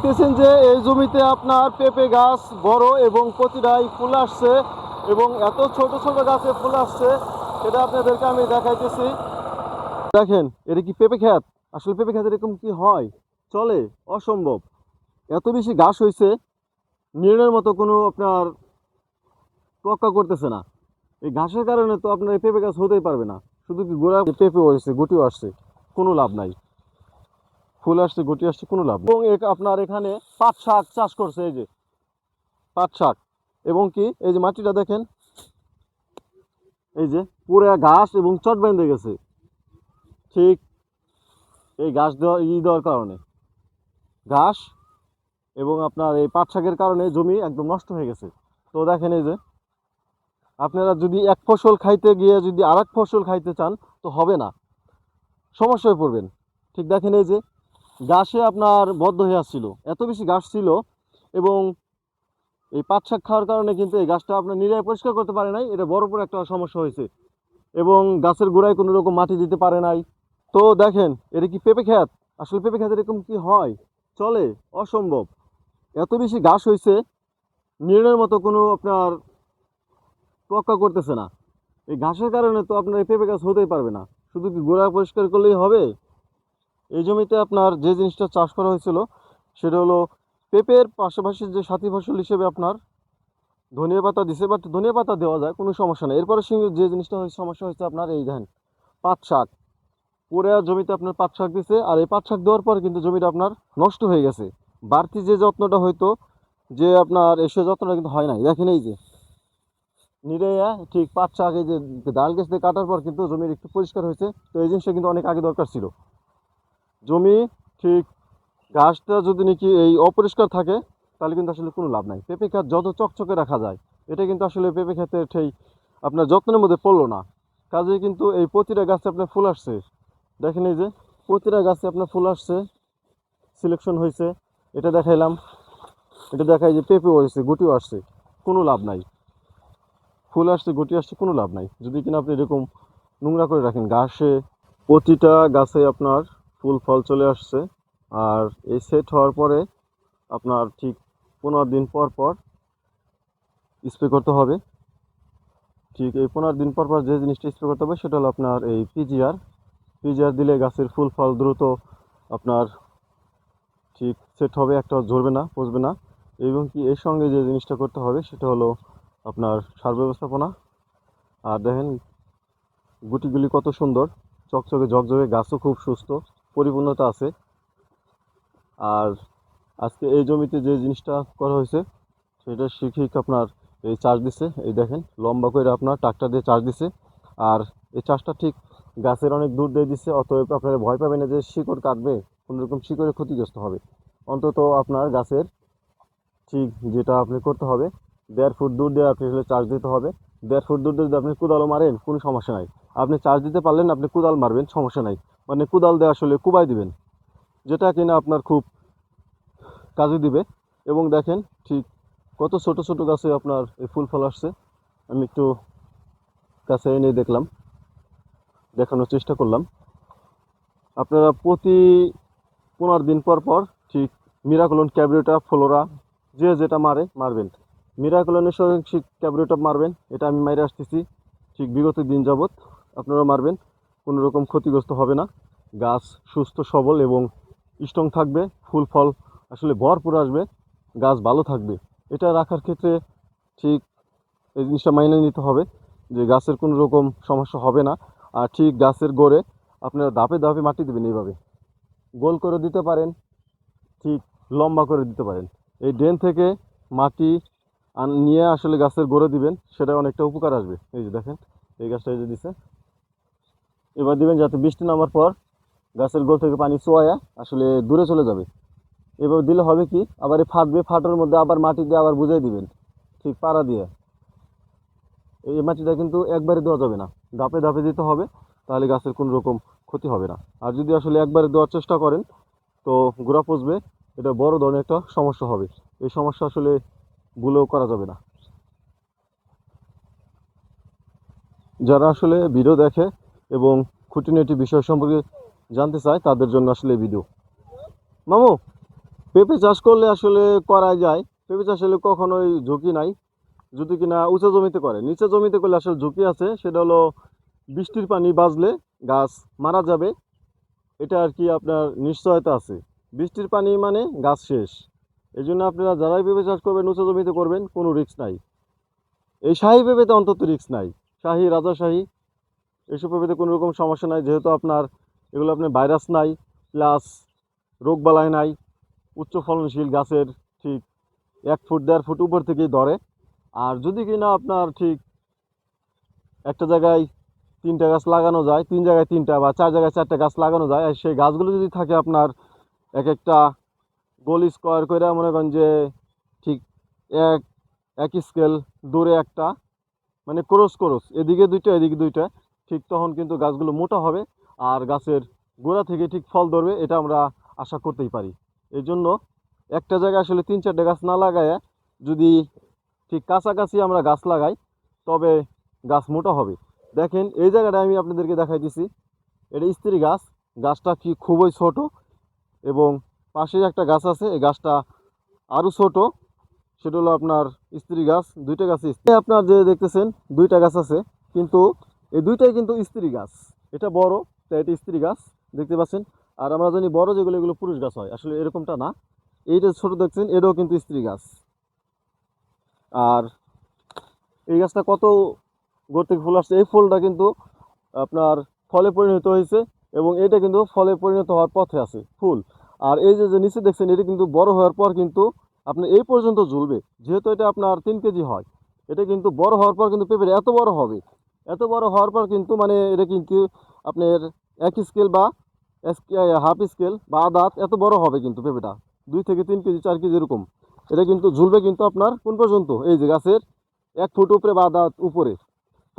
দেখতেছেন যে এই জমিতে আপনার পেঁপে গাছ বড় এবং প্রতিটাই ফুল আসছে এবং এত ছোট ছোট গাছে ফুল আসছে সেটা আপনাদেরকে আমি দেখাইতেছি। দেখেন এটা কি পেঁপে ক্ষেত? আসলে পেঁপে ক্ষেত এরকম কি হয়? চলে? অসম্ভব। এত বেশি ঘাস হয়েছে, নির্ণয়ের মতো কোনো আপনার তোয়াক্কা করতেছে না। এই ঘাসের কারণে তো আপনার এই পেঁপে গাছ হতেই পারবে না। শুধু কি গোড়া পেঁপেও আসছে, গুটিও আসছে, কোনো লাভ নাই। ফুল আসছে, গুটি আসছে, কোনো লাভ নেই। এবং আপনার এখানে পাট শাক চাষ করছে, এই যে পাট শাক। এবং কি এই যে মাটিটা দেখেন, এই যে পুরো ঘাস এবং চট বেঁধে গেছে, ঠিক এই ঘাস দেওয়ার কারণে। ঘাস এবং আপনার এই পাট শাকের কারণে জমি একদম নষ্ট হয়ে গেছে। তো দেখেন এই যে আপনারা যদি এক ফসল খাইতে গিয়ে যদি আর এক ফসল খাইতে চান তো হবে না, সমস্যায় পড়বেন। ঠিক দেখেন এই যে ঘাসে আপনার বদ্ধ হয়ে আসছিল, এত বেশি ঘাস ছিল। এবং এই পাট শাক খাওয়ার কারণে কিন্তু এই গাছটা আপনার নিরায় পরিষ্কার করতে পারে নাই, এটা বড় বড় একটা সমস্যা হয়েছে। এবং গাছের গোড়ায় কোনো রকম মাটি দিতে পারে নাই। তো দেখেন এটা কি পেঁপে ক্ষেত? আসলে পেঁপে ক্ষেত এরকম কি হয়? চলে? অসম্ভব। এত বেশি ঘাস হয়েছে, নির্ণয়ের মতো কোনো আপনার তোয়াক্কা করতেছে না। এই ঘাসের কারণে তো আপনার এই পেঁপে গাছ হতেই পারবে না। শুধু কি গোড়া পরিষ্কার করলেই হবে? এই জমিতে আপনার যে জিনিসটা চাষ করা হয়েছিল সেটা হলো পেঁপের পাশাপাশি যে সাথী ফসল হিসেবে আপনার ধনিয়া পাতা দিছে, বাট ধনিয়া পাতা দেওয়া যায়, কোনো সমস্যা নেই। এরপরে যে জিনিসটা সমস্যা হয়েছে আপনার এই দেখেন পাট শাক। পুরো জমিতে আপনার পাট শাক দিছে, আর এই পাট শাক দেওয়ার পর কিন্তু জমিটা আপনার নষ্ট হয়ে গেছে। বাড়তি যে যত্নটা হয়তো যে আপনার সে যত্নটা কিন্তু হয় নাই। দেখেন এই যে নিরাইয়া ঠিক পাট শাক এই যে ডাল গাছ দিয়ে কাটার পর কিন্তু জমির একটু পরিষ্কার হয়েছে। তো এই জিনিসটা কিন্তু অনেক আগে দরকার ছিল। জমি ঠিক ঘাসটা যদি নাকি এই অপরিষ্কার থাকে তাহলে কিন্তু আসলে কোনো লাভ নাই। পেঁপে ক্ষেত যত চকচকে রাখা যায়, এটা কিন্তু আসলে পেঁপে ক্ষেতের সেই আপনার যত্নের মধ্যে পড়লো না। কাজেই কিন্তু এই প্রতিটা গাছে আপনার ফুল আসছে। দেখেন এই যে প্রতিটা গাছে আপনার ফুল আসছে, সিলেকশন হয়েছে। এটা দেখাইলাম, এটা দেখাই যে পেঁপেও আসছে, গুটিও আসছে, কোনো লাভ নাই। ফুল আসছে, গুটি আসছে, কোনো লাভ নাই যদি কিনা আপনি এরকম নোংরা করে রাখেন। ঘাসে প্রতিটা গাছে আপনার ফুল ফল চলে আসছে। আর এই সেট হওয়ার পরে আপনার ঠিক 15 দিন পর পর স্প্রে করতে হবে। ঠিক এই 15 দিন পর পর যে জিনিসটা স্প্রে করতে হবে সেটা হলো আপনার এই পিজিআর দিলে গাছের ফুল ফল দ্রুত আপনার ঠিক সেট হবে, একটা ঝরবে না, পচবে না। এবং কি এর সঙ্গে যে জিনিসটা করতে হবে সেটা হলো আপনার সার ব্যবস্থাপনা। আর দেখেন গুটিগুলি কত সুন্দর, চকচকে ঝকঝকে, গাছও খুব সুস্থ, পরিপূর্ণতা আছে। আর আজকে এই জমিতে যে জিনিসটা করা হয়েছে সেটা শিখিক আপনার এই চাষ দিছে, এই দেখেন লম্বা করে আপনার ট্রাক্টর দিয়ে চাষ দিছে। আর এই চাষটা ঠিক গাছের অনেক দূর দিয়ে দিচ্ছে, অতএব আপনারা ভয় পাবেন না যে শিকড় কাটবে, কোনোরকম শিকড়ে ক্ষতিগ্রস্ত হবে। অন্তত আপনার গাছের ঠিক যেটা আপনি করতে হবে, 1.5 ফুট দূর দিয়ে আপনি আসলে চাষ দিতে হবে। 1.5 ফুট দূর দিয়ে যদি আপনি কোদালও মারেন কোনো সমস্যা নাই। আপনি চাষ দিতে পারলেন, আপনি কোদাল মারবেন, সমস্যা নাই। মানে কোদাল দিয়ে আসলে কুবাই দিবেন, যেটা কিনা আপনার খুব কাজে দিবে। এবং দেখেন ঠিক কত ছোট ছোট গাছে আপনার এই ফুল ফল আসছে। আমি একটু কাছে এনে দেখলাম, দেখানোর চেষ্টা করলাম। আপনারা প্রতি 15 দিন পর পর ঠিক মিরাকুলন, ক্যাব্রিওটা, ফ্লোরা যে যেটা মারবেন। মিরাকুলনের সঙ্গে ক্যাব্রিওটা মারবেন, এটা আমি মাইরে আসতেছি ঠিক বিগত দিন যাবৎ। আপনারা মারবেন, কোনো রকম ক্ষতিগ্রস্ত হবে না। গাছ সুস্থ সবল এবং স্ট্রং থাকবে, ফুল ফল আসলে ভরপুর আসবে, গাছ ভালো থাকবে। এটা রাখার ক্ষেত্রে ঠিক এই জিনিসটা মাইনে নিতে হবে যে গাছের কোনো রকম সমস্যা হবে না। আর ঠিক গাছের গোড়ে আপনারা ধাপে ধাপে মাটি দেবেন, এইভাবে গোল করে দিতে পারেন, ঠিক লম্বা করে দিতে পারেন। এই ড্রেন থেকে মাটি নিয়ে আসলে গাছের গোড়ে দিবেন, সেটা অনেকটা উপকার আসবে। এই যে দেখেন এই গাছটা এই যে দিছে, এবার দিবেন যাতে বৃষ্টি নামার পর গাছের গোড় থেকে পানি চোয়া আসলে দূরে চলে যাবে। এবার দিলে হবে কি, আবার এই ফাটবে, ফাটার মধ্যে আবার মাটি দিয়ে আবার বুঝিয়ে দিবেন ঠিক পাড়া দিয়ে। এই মাটিটা কিন্তু একবারে দেওয়া যাবে না, ধাপে ধাপে দিতে হবে, তাহলে গাছের কোনো রকম ক্ষতি হবে না। আর যদি আসলে একবারে দেওয়ার চেষ্টা করেন তো গোড়া পচবে, এটা বড় ধরনের একটা সমস্যা হবে। এই সমস্যা আসলে ভুলেও করা যাবে না। যারা আসলে ভিডিও দেখে এবং খুঁটিনাটি বিষয় সম্পর্কে জানতে চায় তাদের জন্য আসলে ভিডিও। মামু পেঁপে চাষ করলে আসলে করা যায়, পেঁপে চাষ হলে কখনোই ঝুঁকি নাই, যদি কিনা উঁচু জমিতে করে। নিচে জমিতে করলে আসলে ঝুঁকি আছে, সেটা হলো বৃষ্টির পানি বাজলে গাছ মারা যাবে, এটা আর কি আপনার নিশ্চয়তা আছে। বৃষ্টির পানি মানে গাছ শেষ। এই জন্য আপনারা যারাই পেঁপে চাষ করবেন উঁচু জমিতে করবেন, কোনো রিস্ক নাই। এই শাহী পেঁপেতে অন্তত রিস্ক নাই, শাহী রাজাশাহী এইসব পেঁপেতে কোনো রকম সমস্যা নাই, যেহেতু আপনার এগুলো আপনার ভাইরাস নাই, প্লাস রোগবালাই নাই, উচ্চ ফলনশীল গাছের ঠিক 1 ফুট 1.5 ফুট উপর থেকেই ধরে। আর যদি কিনা আপনার ঠিক একটা জায়গায় 3টা গাছ লাগানো যায়, 3 জায়গায় 3টা বা 4 জায়গায় 4টা গাছ লাগানো যায়, আর সেই গাছগুলো যদি থাকে আপনার এক একটা গোল স্কোয়ার করে, মনে করেন যে ঠিক এক এক স্কেল দূরে একটা, মানে ক্রস ক্রস, এদিকে 2টা এদিকে 2টা, ঠিক তখন কিন্তু গাছগুলো মোটা হবে আর গাছের গোড়া থেকে ঠিক ফল ধরবে, এটা আমরা আশা করতেই পারি। এই জন্য একটা জায়গায় আসলে 3-4টা গাছ না লাগায় যদি ঠিক কাছাকাছি আমরা গাছ লাগাই, তবে গাছ মোটা হবে। দেখেন এই জায়গাটা আমি আপনাদেরকে দেখাই দিছি, এটা স্ত্রী গাছ, গাছটা কি খুবই ছোট, এবং পাশে একটা গাছ আছে, এই গাছটা আরও ছোট, সেটা হলো আপনার স্ত্রী গাছ। 2টা গাছ আপনার যে দেখতেছেন 2টা গাছ আছে, কিন্তু এই 2টাই কিন্তু স্ত্রী গাছ। এটা বড়, তাই এটা স্ত্রী গাছ দেখতে পাচ্ছেন। আর আমরা জানি বড় যেগুলো এগুলো পুরুষ গাছ হয়, আসলে এরকমটা না। এইটা ছোট দেখছেন, এটাও কিন্তু স্ত্রী গাছ। আর এই গাছটা কত গোর থেকে ফুল আসছে, এই ফুলটা কিন্তু আপনার ফলে পরিণত হয়েছে, এবং এটা কিন্তু ফলে পরিণত হওয়ার পথে আছে ফুল। আর এই যে যে নিচে দেখছেন, এটা কিন্তু বড় হওয়ার পর কিন্তু আপনার এই পর্যন্ত ঝুলবে, যেহেতু এটা আপনার 3 কেজি হয়। এটা কিন্তু বড় হওয়ার পর কিন্তু পেঁপে এত বড় হবে, এত বড় হওয়ার পর কিন্তু মানে এটা কিন্তু আপনার 1 স্কেল বা হাফ স্কেল বা আধা হাত এত বড় হবে কিন্তু পেঁপেটা, 2 থেকে 3 কেজি 4 কেজি এরকম। এটা কিন্তু ঝুলবে কিন্তু আপনার কোন পর্যন্ত, এই যে গাছের 1 ফুট উপরে বা আধা হাত উপরে।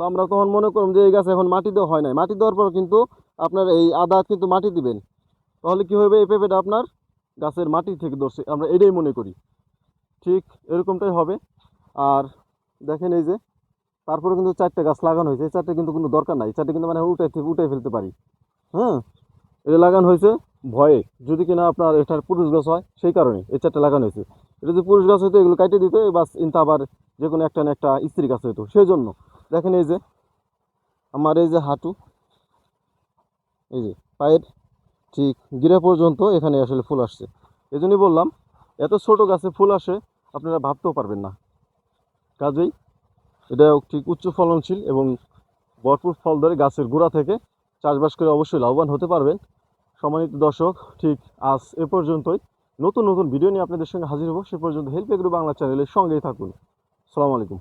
তো আমরা তখন মনে করব যে এই গাছ এখন মাটি দেওয়া হয় নাই, মাটি দেওয়ার পর কিন্তু আপনার এই আদা কিন্তু মাটি দিবেন, তাহলে কি হবে, এই পেঁপেটা আপনার গাছের মাটি থেকে ধরছে, আমরা এটাই মনে করি। ঠিক এরকমটাই হবে। আর দেখেন এই যে তারপরে কিন্তু 4টে গাছ লাগানো হয়েছে, এই 4টে কিন্তু কোনো দরকার নাই, 4টে কিন্তু মানে উঠাই ফেলতে পারি। হ্যাঁ, এটা লাগানো হয়েছে ভয়ে, যদি কিনা আপনার এটার পুরুষ গাছ হয় সেই কারণে এই 4টে লাগানো হয়েছে। এটা যদি পুরুষ গাছ হতো এগুলো কাটিয়ে দিত, বাস ইনতা আবার যে কোনো একটা না একটা স্ত্রী গাছ হতো, সেই জন্য। দেখেন এই যে আমার এই যে হাঁটু, এই যে পায়ের ঠিক গিরা পর্যন্ত এখানে আসলে ফুল আসছে। এই জন্যই বললাম, এত ছোট গাছে ফুল আসে আপনারা ভাবতেও পারবেন না। কাজেই এটা ঠিক উচ্চ ফলনশীল এবং ভরপুর ফল ধরে গাছের গোড়া থেকে চাষবাস করে অবশ্যই লাভবান হতে পারবেন। সম্মানিত দর্শক, ঠিক আজ এ পর্যন্তই। নতুন নতুন ভিডিও নিয়ে আপনাদের সঙ্গে হাজির হব, সে পর্যন্ত হেল্প এগ্রো বাংলা চ্যানেলের সঙ্গেই থাকুন। আসসালামু আলাইকুম।